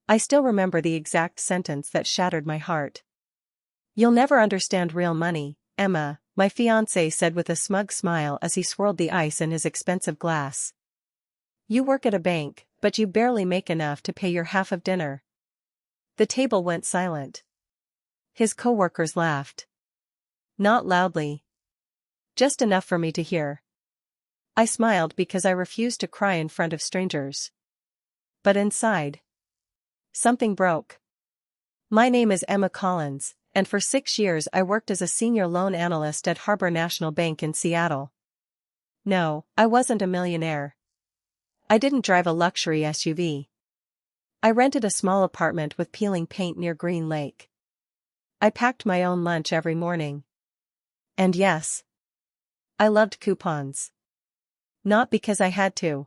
I still remember the exact sentence that shattered my heart. "You'll never understand real money, Emma," my fiancé said with a smug smile as he swirled the ice in his expensive glass. "You work at a bank, but you barely make enough to pay your half of dinner." The table went silent. His coworkers laughed. Not loudly. Just enough for me to hear. I smiled because I refused to cry in front of strangers. But inside, something broke. My name is Emma Collins, and for 6 years I worked as a senior loan analyst at Harbor National Bank in Seattle. No, I wasn't a millionaire. I didn't drive a luxury SUV. I rented a small apartment with peeling paint near Green Lake. I packed my own lunch every morning. And yes, I loved coupons. Not because I had to.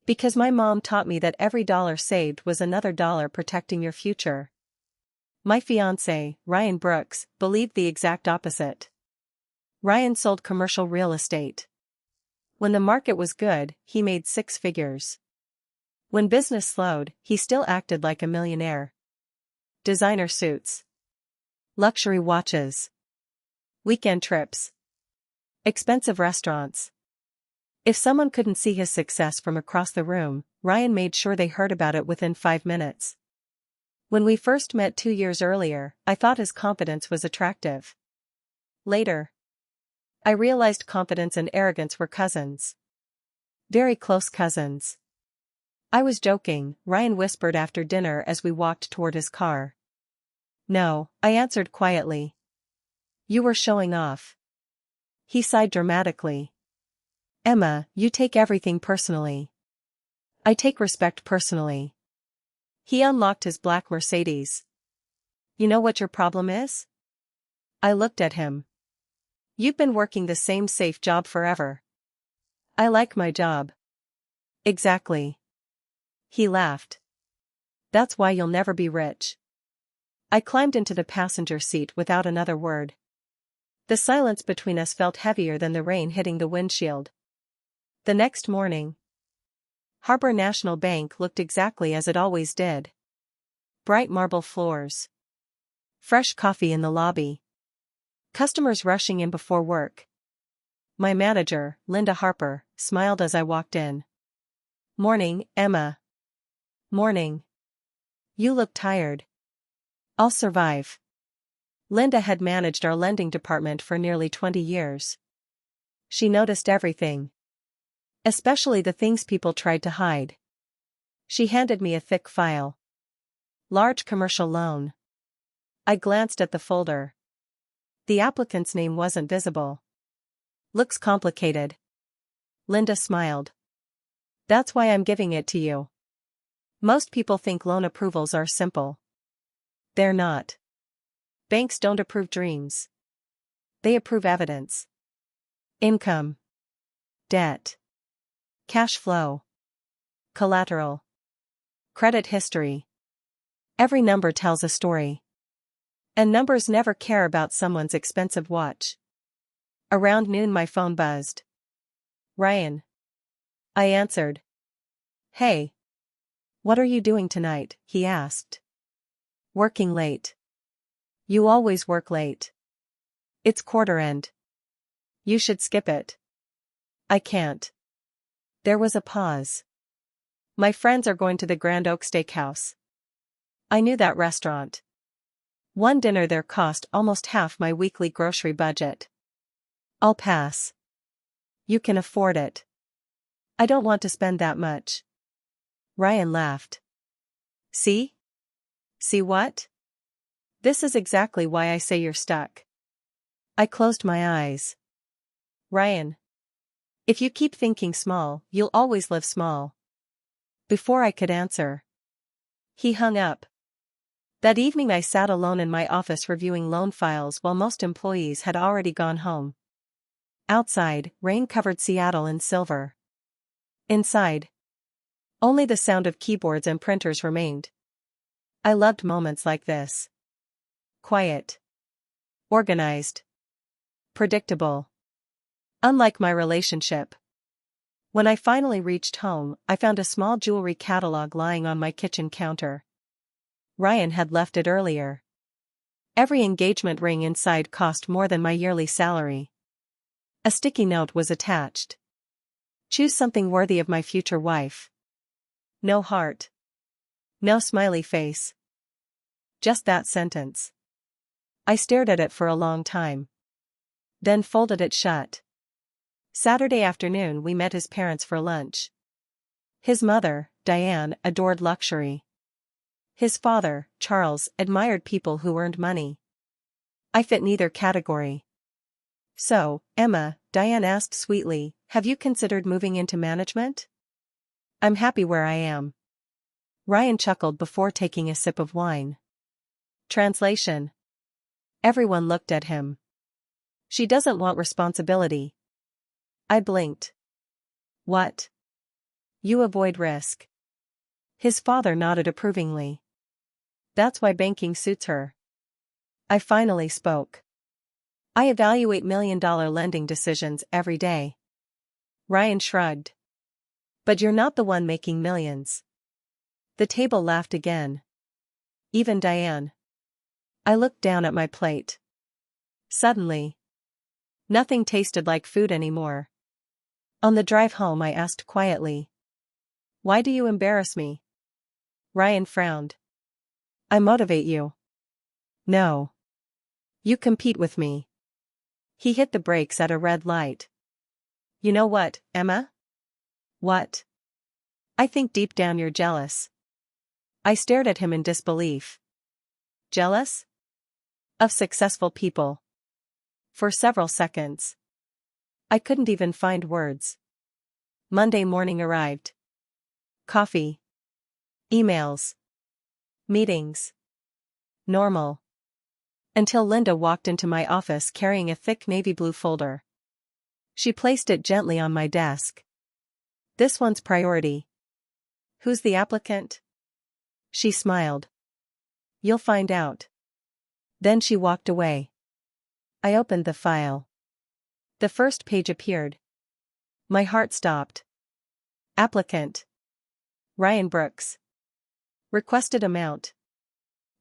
Because my mom taught me that every dollar saved was another dollar protecting your future. My fiancé, Ryan Brooks, believed the exact opposite. Ryan sold commercial real estate. When the market was good, he made 6 figures. When business slowed, he still acted like a millionaire. Designer suits. Luxury watches. Weekend trips. Expensive restaurants. If someone couldn't see his success from across the room, Ryan made sure they heard about it within 5 minutes. When we first met 2 years earlier, I thought his confidence was attractive. Later, I realized confidence and arrogance were cousins. Very close cousins. "I was joking," Ryan whispered after dinner as we walked toward his car. "No," I answered quietly. "You were showing off." He sighed dramatically. "Emma, you take everything personally." "I take respect personally." He unlocked his black Mercedes. "You know what your problem is?" I looked at him. "You've been working the same safe job forever." "I like my job." "Exactly." He laughed. "That's why you'll never be rich." I climbed into the passenger seat without another word. The silence between us felt heavier than the rain hitting the windshield. The next morning, Harbor National Bank looked exactly as it always did. Bright marble floors. Fresh coffee in the lobby. Customers rushing in before work. My manager, Linda Harper, smiled as I walked in. "Morning, Emma." "Morning. You look tired." "I'll survive." Linda had managed our lending department for nearly 20 years. She noticed everything. Especially the things people tried to hide. She handed me a thick file. Large commercial loan. I glanced at the folder. The applicant's name wasn't visible. "Looks complicated." Linda smiled. "That's why I'm giving it to you. Most people think loan approvals are simple. They're not. Banks don't approve dreams. They approve evidence. Income. Debt. Cash flow. Collateral. Credit history. Every number tells a story. And numbers never care about someone's expensive watch. Around noon my phone buzzed. "Ryan." I answered. "Hey. What are you doing tonight?" he asked. "Working late." "You always work late." "It's quarter end. You should skip it." "I can't." There was a pause. "My friends are going to the Grand Oak Steakhouse." I knew that restaurant. One dinner there cost almost half my weekly grocery budget. "I'll pass." "You can afford it." "I don't want to spend that much." Ryan laughed. "See? See what? This is exactly why I say you're stuck." I closed my eyes. "Ryan. If you keep thinking small, you'll always live small." Before I could answer, he hung up. That evening I sat alone in my office reviewing loan files while most employees had already gone home. Outside, rain covered Seattle in silver. Inside, only the sound of keyboards and printers remained. I loved moments like this. Quiet. Organized. Predictable. Unlike my relationship. When I finally reached home, I found a small jewelry catalog lying on my kitchen counter. Ryan had left it earlier. Every engagement ring inside cost more than my yearly salary. A sticky note was attached. Choose something worthy of my future wife. No heart. No smiley face. Just that sentence. I stared at it for a long time. Then folded it shut. Saturday afternoon we met his parents for lunch. His mother, Diane, adored luxury. His father, Charles, admired people who earned money. I fit neither category. So, Emma, Diane asked sweetly, have you considered moving into management? I'm happy where I am. Ryan chuckled before taking a sip of wine. Translation. Everyone looked at him. She doesn't want responsibility. I blinked. What? You avoid risk. His father nodded approvingly. That's why banking suits her. I finally spoke. I evaluate million-dollar lending decisions every day. Ryan shrugged. But you're not the one making millions. The table laughed again. Even Diane. I looked down at my plate. Suddenly, nothing tasted like food anymore. On the drive home I asked quietly. Why do you embarrass me? Ryan frowned. I motivate you. No. You compete with me. He hit the brakes at a red light. You know what, Emma? What? I think deep down you're jealous. I stared at him in disbelief. Jealous? Of successful people. For several seconds. I couldn't even find words. Monday morning arrived. Coffee. Emails. Meetings. Normal. Until Linda walked into my office carrying a thick navy blue folder. She placed it gently on my desk. This one's priority. Who's the applicant? She smiled. You'll find out. Then she walked away. I opened the file. The first page appeared. My heart stopped. Applicant. Ryan Brooks. Requested amount.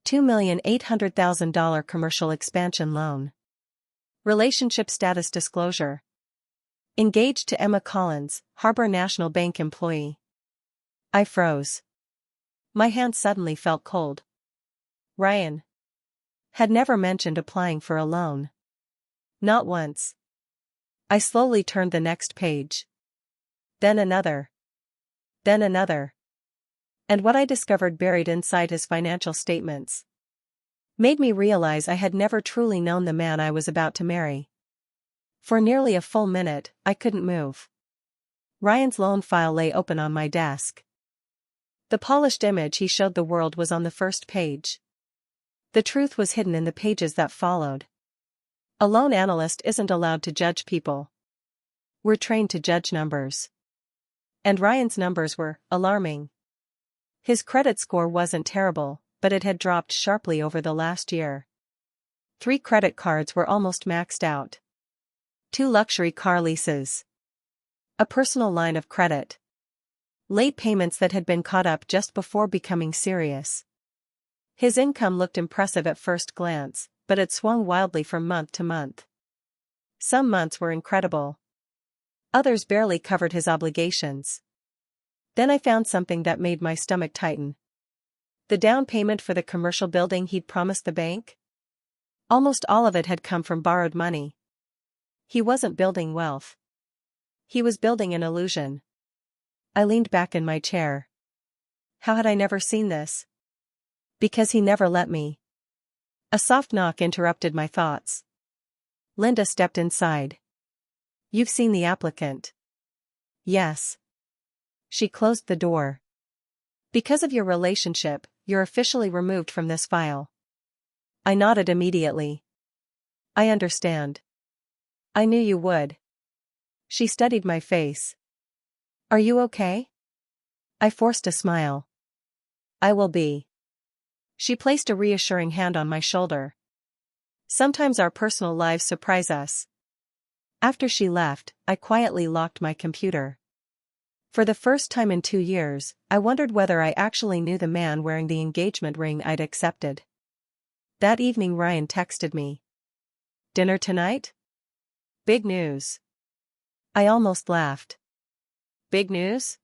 $2,800,000 commercial expansion loan. Relationship status disclosure. Engaged to Emma Collins, Harbor National Bank employee. I froze. My hand suddenly felt cold. Ryan had never mentioned applying for a loan. Not once. I slowly turned the next page. Then another. Then another. And what I discovered buried inside his financial statements made me realize I had never truly known the man I was about to marry. For nearly a full minute, I couldn't move. Ryan's loan file lay open on my desk. The polished image he showed the world was on the first page. The truth was hidden in the pages that followed. A loan analyst isn't allowed to judge people. We're trained to judge numbers. And Ryan's numbers were alarming. His credit score wasn't terrible, but it had dropped sharply over the last year. 3 credit cards were almost maxed out. 2 luxury car leases. A personal line of credit. Late payments that had been caught up just before becoming serious. His income looked impressive at first glance, but it swung wildly from month to month. Some months were incredible. Others barely covered his obligations. Then I found something that made my stomach tighten. The down payment for the commercial building he'd promised the bank? Almost all of it had come from borrowed money. He wasn't building wealth. He was building an illusion. I leaned back in my chair. How had I never seen this? Because he never let me. A soft knock interrupted my thoughts. Linda stepped inside. You've seen the applicant. Yes. She closed the door. Because of your relationship, you're officially removed from this file. I nodded immediately. I understand. I knew you would. She studied my face. Are you okay? I forced a smile. I will be. She placed a reassuring hand on my shoulder. Sometimes our personal lives surprise us. After she left, I quietly locked my computer. For the first time in 2 years, I wondered whether I actually knew the man wearing the engagement ring I'd accepted. That evening Ryan texted me. "Dinner tonight? Big news." I almost laughed. Big news?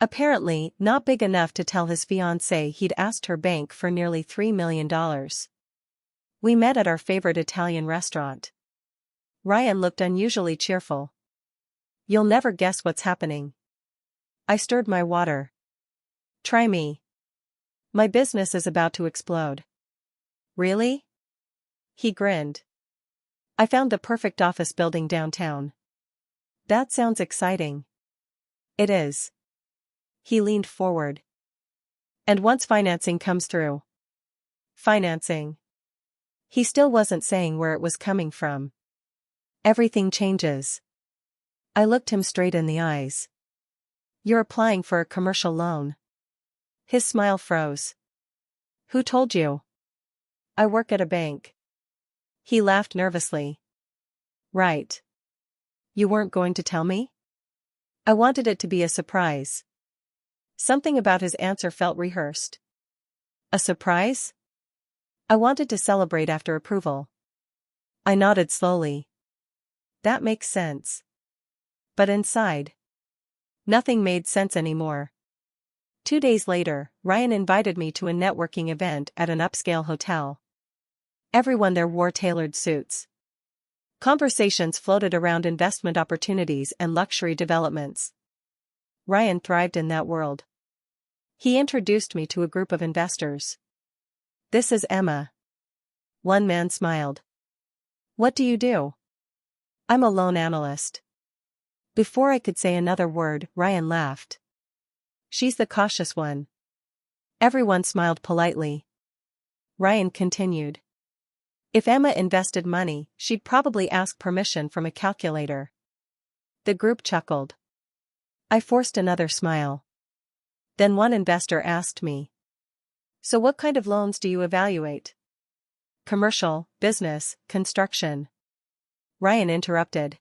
Apparently, not big enough to tell his fiancée he'd asked her bank for nearly $3 million. We met at our favorite Italian restaurant. Ryan looked unusually cheerful. "You'll never guess what's happening." I stirred my water. "Try me. My business is about to explode." "Really?" He grinned. "I found the perfect office building downtown." "That sounds exciting." "It is." He leaned forward. "And once financing comes through." "Financing?" He still wasn't saying where it was coming from. "Everything changes." I looked him straight in the eyes. "You're applying for a commercial loan." His smile froze. "Who told you?" "I work at a bank." He laughed nervously. "Right. You weren't going to tell me?" I wanted it to be a surprise. Something about his answer felt rehearsed. A surprise? I wanted to celebrate after approval. I nodded slowly. That makes sense. But inside, nothing made sense anymore. 2 days later, Ryan invited me to a networking event at an upscale hotel. Everyone there wore tailored suits. Conversations floated around investment opportunities and luxury developments. Ryan thrived in that world. He introduced me to a group of investors. "This is Emma." One man smiled. "What do you do?" "I'm a loan analyst." Before I could say another word, Ryan laughed. "She's the cautious one." Everyone smiled politely. Ryan continued. "If Emma invested money, she'd probably ask permission from a calculator." The group chuckled. I forced another smile. Then one investor asked me, "So what kind of loans do you evaluate?" "Commercial, business, construction." Ryan interrupted.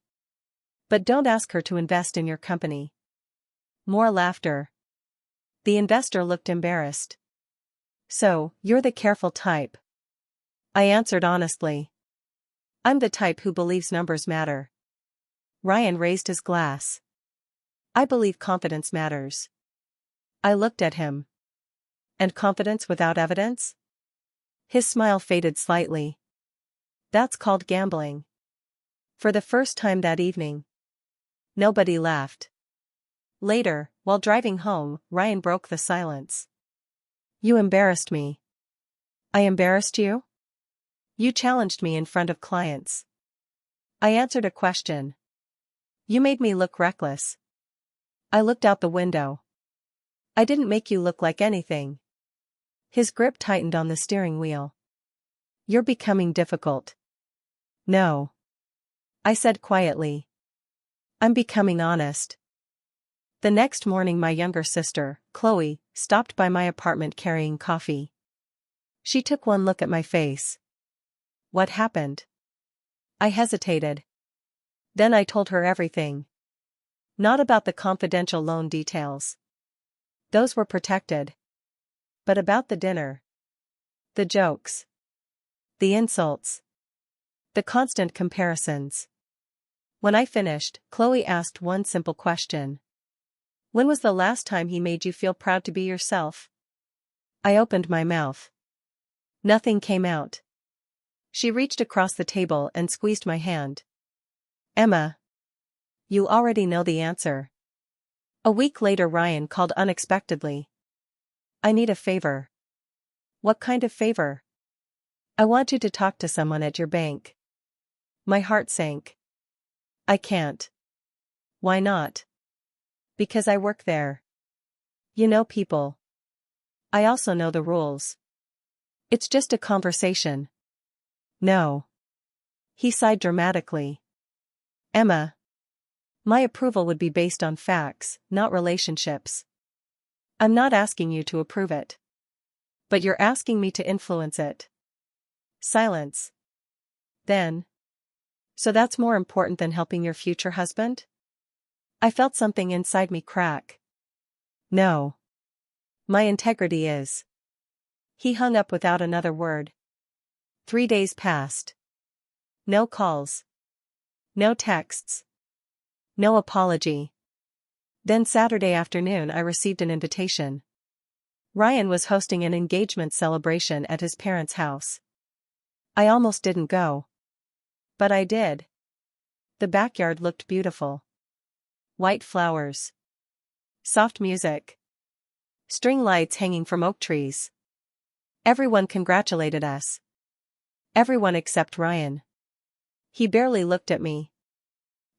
"But don't ask her to invest in your company." More laughter. The investor looked embarrassed. "So, you're the careful type." I answered honestly. "I'm the type who believes numbers matter." Ryan raised his glass. "I believe confidence matters." I looked at him. "And confidence without evidence?" His smile faded slightly. "That's called gambling." For the first time that evening, nobody laughed. Later, while driving home, Ryan broke the silence. "You embarrassed me." "I embarrassed you?" "You challenged me in front of clients." I answered a question. "You made me look reckless." I looked out the window. "I didn't make you look like anything." His grip tightened on the steering wheel. "You're becoming difficult." "No," I said quietly. "I'm becoming honest." The next morning my younger sister, Chloe, stopped by my apartment carrying coffee. She took one look at my face. "What happened?" I hesitated. Then I told her everything. Not about the confidential loan details. Those were protected. But about the dinner. The jokes. The insults. The constant comparisons. When I finished, Chloe asked one simple question. "When was the last time he made you feel proud to be yourself?" I opened my mouth. Nothing came out. She reached across the table and squeezed my hand. "Emma, you already know the answer." A week later Ryan called unexpectedly. "I need a favor." "What kind of favor?" "I want you to talk to someone at your bank." My heart sank. "I can't." "Why not?" "Because I work there." "You know people." "I also know the rules." "It's just a conversation." "No." He sighed dramatically. "Emma, my approval would be based on facts, not relationships." "I'm not asking you to approve it. But you're asking me to influence it." Silence. Then, "So that's more important than helping your future husband?" I felt something inside me crack. No. My integrity is. He hung up without another word. 3 days passed. No calls. No texts. No apology. Then Saturday afternoon I received an invitation. Ryan was hosting an engagement celebration at his parents' house. I almost didn't go. But I did. The backyard looked beautiful. White flowers. Soft music. String lights hanging from oak trees. Everyone congratulated us. Everyone except Ryan. He barely looked at me.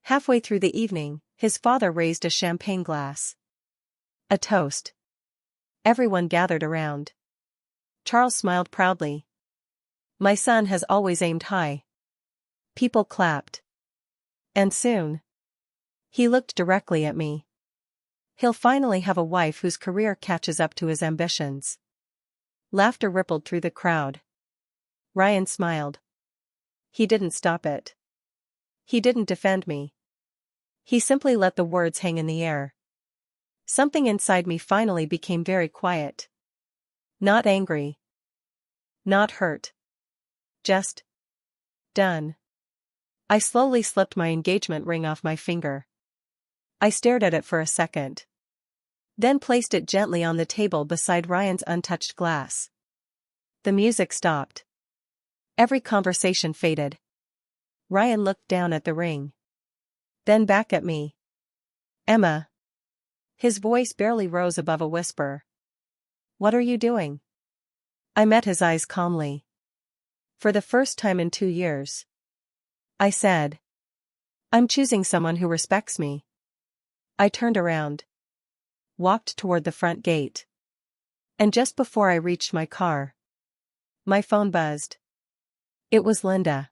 Halfway through the evening, his father raised a champagne glass. A toast. Everyone gathered around. Charles smiled proudly. My son has always aimed high. People clapped. And soon. He looked directly at me. He'll finally have a wife whose career catches up to his ambitions. Laughter rippled through the crowd. Ryan smiled. He didn't stop it. He didn't defend me. He simply let the words hang in the air. Something inside me finally became very quiet. Not angry. Not hurt. Just done. I slowly slipped my engagement ring off my finger. I stared at it for a second. Then placed it gently on the table beside Ryan's untouched glass. The music stopped. Every conversation faded. Ryan looked down at the ring. Then back at me. Emma. His voice barely rose above a whisper. What are you doing? I met his eyes calmly. For the first time in 2 years. I said. I'm choosing someone who respects me. I turned around. Walked toward the front gate. And just before I reached my car, my phone buzzed. It was Linda.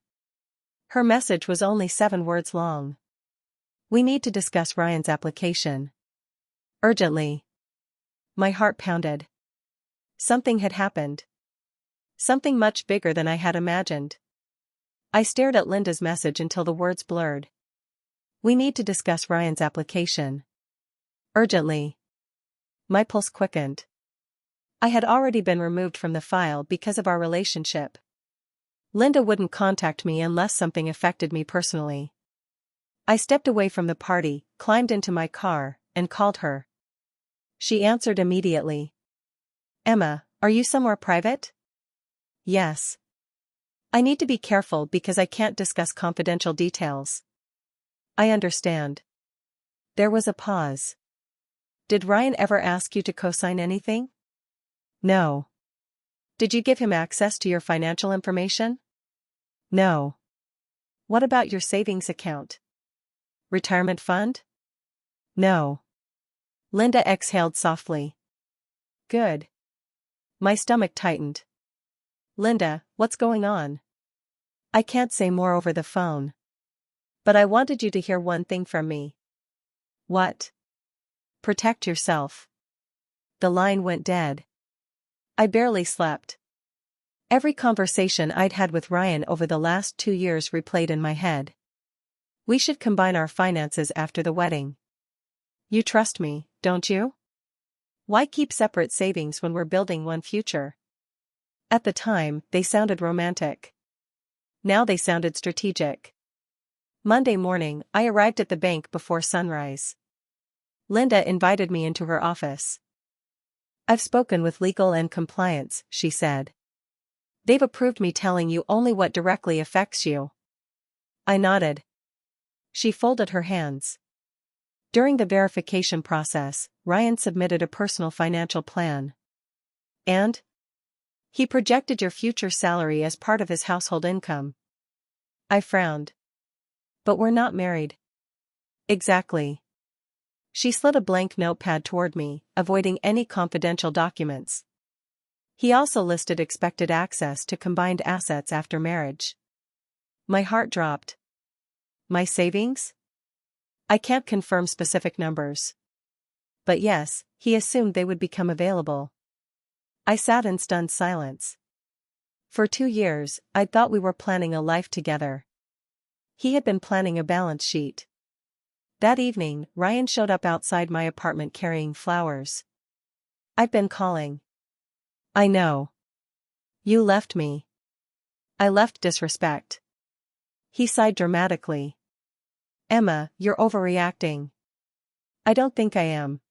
Her message was only 7 words long. We need to discuss Ryan's application. Urgently. My heart pounded. Something had happened. Something much bigger than I had imagined. I stared at Linda's message until the words blurred. We need to discuss Ryan's application. Urgently. My pulse quickened. I had already been removed from the file because of our relationship. Linda wouldn't contact me unless something affected me personally. I stepped away from the party, climbed into my car, and called her. She answered immediately. Emma, are you somewhere private? Yes. I need to be careful because I can't discuss confidential details. I understand. There was a pause. Did Ryan ever ask you to co-sign anything? No. Did you give him access to your financial information? No. What about your savings account? Retirement fund? No. Linda exhaled softly. Good. My stomach tightened. Linda, what's going on? I can't say more over the phone. But I wanted you to hear one thing from me. What? Protect yourself. The line went dead. I barely slept. Every conversation I'd had with Ryan over the last 2 years replayed in my head. We should combine our finances after the wedding. You trust me, don't you? Why keep separate savings when we're building one future? At the time, they sounded romantic. Now they sounded strategic. Monday morning, I arrived at the bank before sunrise. Linda invited me into her office. I've spoken with legal and compliance, she said. They've approved me telling you only what directly affects you. I nodded. She folded her hands. During the verification process, Ryan submitted a personal financial plan. And? He projected your future salary as part of his household income. I frowned. But we're not married. Exactly. She slid a blank notepad toward me, avoiding any confidential documents. He also listed expected access to combined assets after marriage. My heart dropped. My savings? I can't confirm specific numbers. But yes, he assumed they would become available. I sat in stunned silence. For 2 years, I'd thought we were planning a life together. He had been planning a balance sheet. That evening, Ryan showed up outside my apartment carrying flowers. "I've been calling." "I know. You left me." "I left disrespect." He sighed dramatically. "Emma, you're overreacting." "I don't think I am."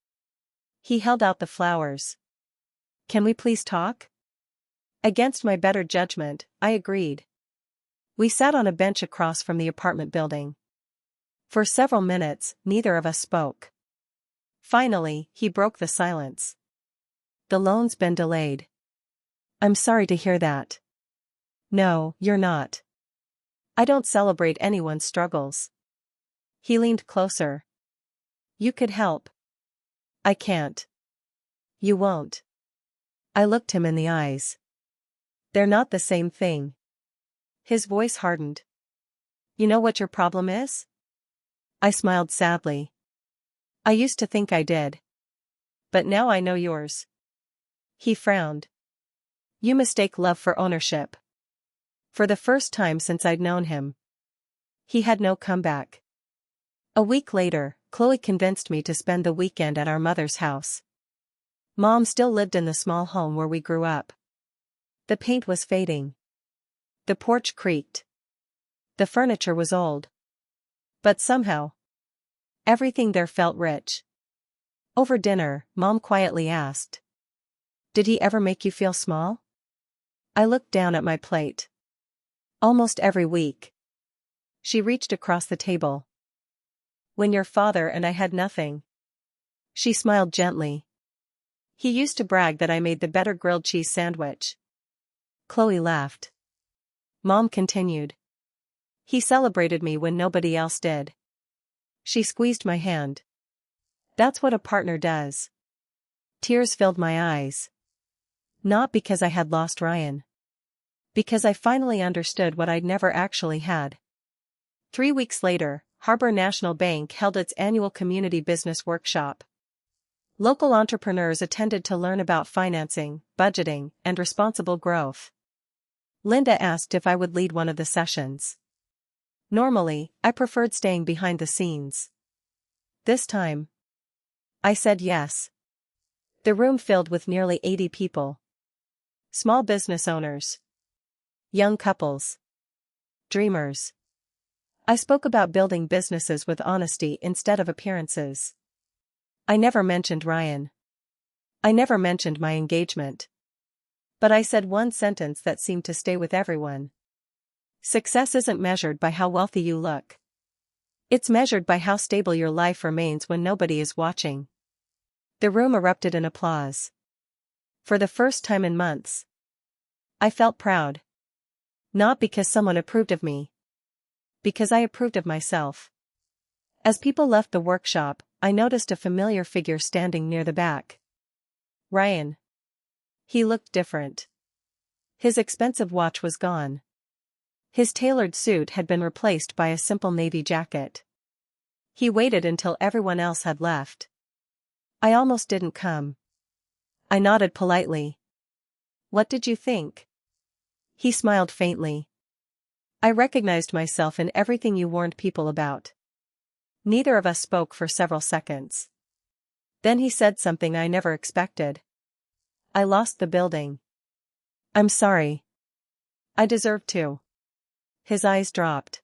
He held out the flowers. "Can we please talk?" Against my better judgment, I agreed. We sat on a bench across from the apartment building. For several minutes, neither of us spoke. Finally, he broke the silence. "The loan's been delayed." "I'm sorry to hear that." "No, you're not. I don't celebrate anyone's struggles." He leaned closer. "You could help." "I can't." "You won't." I looked him in the eyes. "They're not the same thing." His voice hardened. "You know what your problem is?" I smiled sadly. "I used to think I did. But now I know yours." He frowned. "You mistake love for ownership." For the first time since I'd known him. He had no comeback. A week later, Chloe convinced me to spend the weekend at our mother's house. Mom still lived in the small home where we grew up. The paint was fading. The porch creaked. The furniture was old. But somehow, everything there felt rich. Over dinner, Mom quietly asked, "Did he ever make you feel small?" I looked down at my plate. "Almost every week." She reached across the table. "When your father and I had nothing." She smiled gently. "He used to brag that I made the better grilled cheese sandwich." Chloe laughed. Mom continued. "He celebrated me when nobody else did." She squeezed my hand. "That's what a partner does." Tears filled my eyes. Not because I had lost Ryan. Because I finally understood what I'd never actually had. 3 weeks later, Harbor National Bank held its annual community business workshop. Local entrepreneurs attended to learn about financing, budgeting, and responsible growth. Linda asked if I would lead one of the sessions. Normally, I preferred staying behind the scenes. This time, I said yes. The room filled with nearly 80 people. Small business owners. Young couples. Dreamers. I spoke about building businesses with honesty instead of appearances. I never mentioned Ryan. I never mentioned my engagement. But I said one sentence that seemed to stay with everyone. Success isn't measured by how wealthy you look. It's measured by how stable your life remains when nobody is watching. The room erupted in applause. For the first time in months, I felt proud. Not because someone approved of me. Because I approved of myself. As people left the workshop, I noticed a familiar figure standing near the back. Ryan. He looked different. His expensive watch was gone. His tailored suit had been replaced by a simple navy jacket. He waited until everyone else had left. I almost didn't come. I nodded politely. "What did you think?" He smiled faintly. "I recognized myself in everything you warned people about." Neither of us spoke for several seconds. Then he said something I never expected. "I lost the building." "I'm sorry." "I deserve to." His eyes dropped.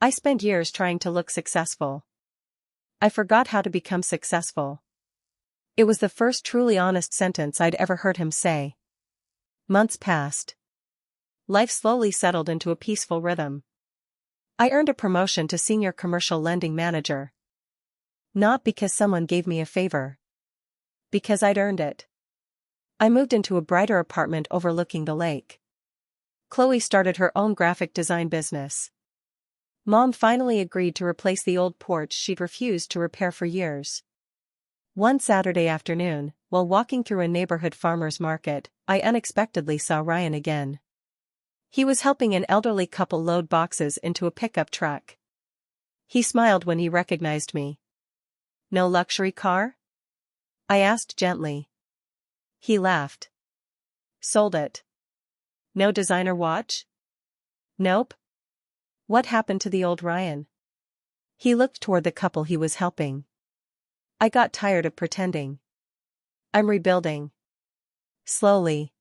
"I spent years trying to look successful. I forgot how to become successful." It was the first truly honest sentence I'd ever heard him say. Months passed. Life slowly settled into a peaceful rhythm. I earned a promotion to senior commercial lending manager. Not because someone gave me a favor. Because I'd earned it. I moved into a brighter apartment overlooking the lake. Chloe started her own graphic design business. Mom finally agreed to replace the old porch she'd refused to repair for years. One Saturday afternoon, while walking through a neighborhood farmer's market, I unexpectedly saw Ryan again. He was helping an elderly couple load boxes into a pickup truck. He smiled when he recognized me. "No luxury car?" I asked gently. He laughed. "Sold it." "No designer watch?" "Nope." "What happened to the old Ryan?" He looked toward the couple he was helping. I got tired of pretending. I'm rebuilding. Slowly.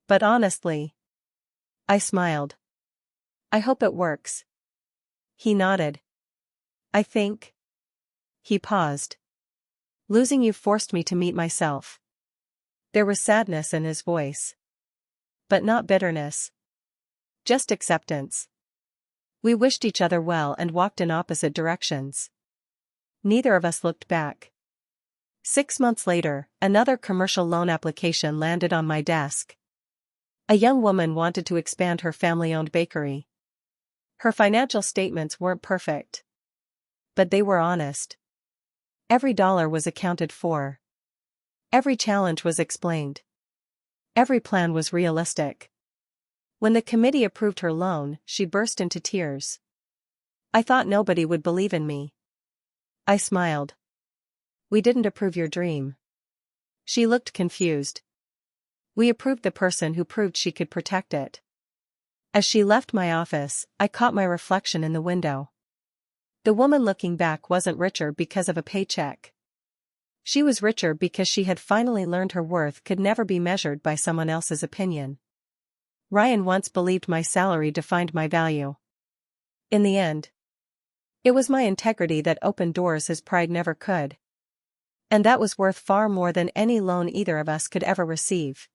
But honestly. I smiled. I hope it works. He nodded. I think. He paused. Losing you forced me to meet myself. There was sadness in his voice. But not bitterness. Just acceptance. We wished each other well and walked in opposite directions. Neither of us looked back. 6 months later, another commercial loan application landed on my desk. A young woman wanted to expand her family-owned bakery. Her financial statements weren't perfect. But they were honest. Every dollar was accounted for. Every challenge was explained. Every plan was realistic. When the committee approved her loan, she burst into tears. I thought nobody would believe in me. I smiled. We didn't approve your dream. She looked confused. We approved the person who proved she could protect it. As she left my office, I caught my reflection in the window. The woman looking back wasn't richer because of a paycheck. She was richer because she had finally learned her worth could never be measured by someone else's opinion. Ryan once believed my salary defined my value. In the end, it was my integrity that opened doors his pride never could. And that was worth far more than any loan either of us could ever receive.